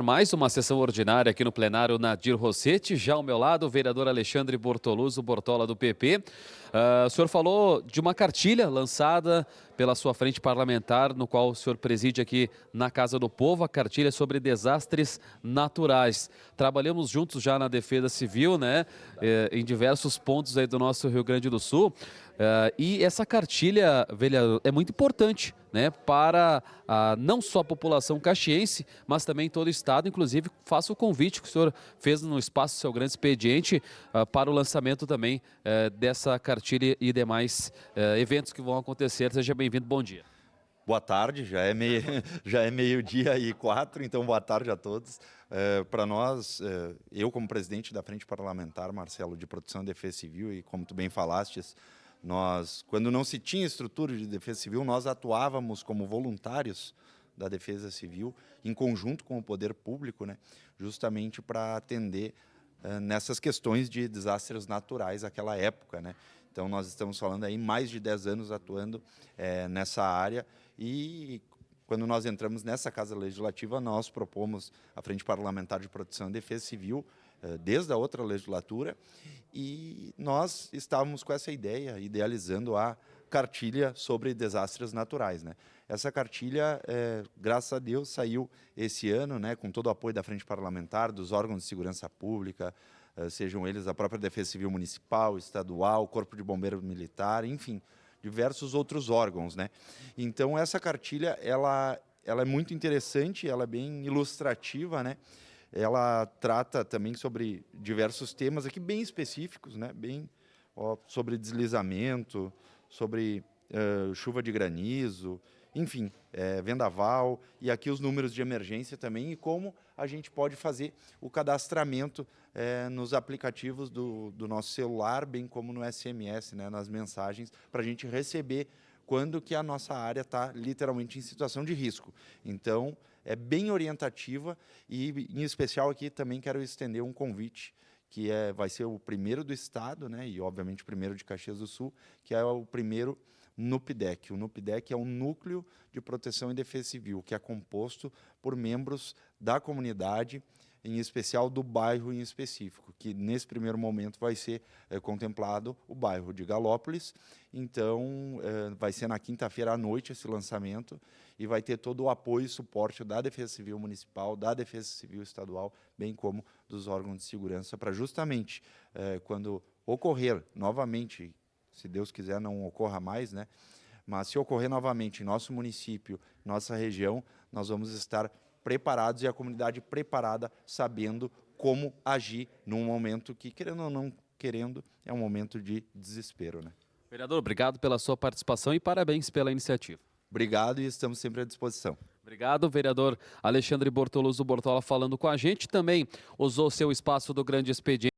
Mais uma sessão ordinária aqui no plenário Nadir Rossetti, já ao meu lado o vereador Alexandre Bortoluso Bortola do PP. O senhor falou de uma cartilha lançada pela sua frente parlamentar, no qual o senhor preside aqui na Casa do Povo, a cartilha sobre desastres naturais. Trabalhamos juntos já na Defesa Civil, né, em diversos pontos aí do nosso Rio Grande do Sul. E essa cartilha, vereador, é muito importante, né, para não só a população caxiense, mas também todo o estado. Inclusive, faço o convite que o senhor fez no espaço do seu grande expediente para o lançamento também dessa cartilha e demais eventos que vão acontecer. Seja bem-vindo, bom dia. Boa tarde, já é meio-dia e 4, então boa tarde a todos. Para nós, eu como presidente da Frente Parlamentar, Marcelo, de Proteção e Defesa Civil, e como tu bem falastes, nós, quando não se tinha estrutura de defesa civil, nós atuávamos como voluntários da Defesa Civil, em conjunto com o poder público, né, justamente para atender nessas questões de desastres naturais naquela época, né. Então nós estamos falando aí mais de 10 anos atuando nessa área, e quando nós entramos nessa Casa Legislativa, nós propomos a Frente Parlamentar de Proteção e Defesa Civil desde a outra legislatura, e nós estávamos com essa ideia, idealizando a cartilha sobre desastres naturais, né? Essa cartilha, graças a Deus, saiu esse ano, né, com todo o apoio da Frente Parlamentar, dos órgãos de segurança pública, sejam eles a própria Defesa Civil Municipal, Estadual, Corpo de Bombeiro Militar, enfim, diversos outros órgãos, né? Então, essa cartilha, ela é muito interessante, ela é bem ilustrativa, né? Ela trata também sobre diversos temas aqui bem específicos, né? Sobre deslizamento, sobre chuva de granizo, enfim, vendaval, e aqui os números de emergência também, e como a gente pode fazer o cadastramento nos aplicativos do nosso celular, bem como no SMS, né, nas mensagens, para a gente receber quando que a nossa área está literalmente em situação de risco. Então, é bem orientativa, e em especial aqui também quero estender um convite, que vai ser o primeiro do estado, né, e obviamente o primeiro de Caxias do Sul, que é o primeiro NUPDEC. O NUPDEC é um Núcleo de Proteção e Defesa Civil, que é composto por membros da comunidade, em especial do bairro em específico, que nesse primeiro momento vai ser contemplado o bairro de Galópolis. Então, vai ser na quinta-feira à noite esse lançamento, e vai ter todo o apoio e suporte da Defesa Civil Municipal, da Defesa Civil Estadual, bem como dos órgãos de segurança, para justamente, quando ocorrer novamente, se Deus quiser não ocorra mais, né? Mas se ocorrer novamente em nosso município, nossa região, nós vamos estar preparados, e a comunidade preparada, sabendo como agir num momento que, querendo ou não querendo, é um momento de desespero, né? Vereador, obrigado pela sua participação e parabéns pela iniciativa. Obrigado, e estamos sempre à disposição. Obrigado, vereador Alexandre Bortoluso Bortola, falando com a gente. Também usou seu espaço do grande expediente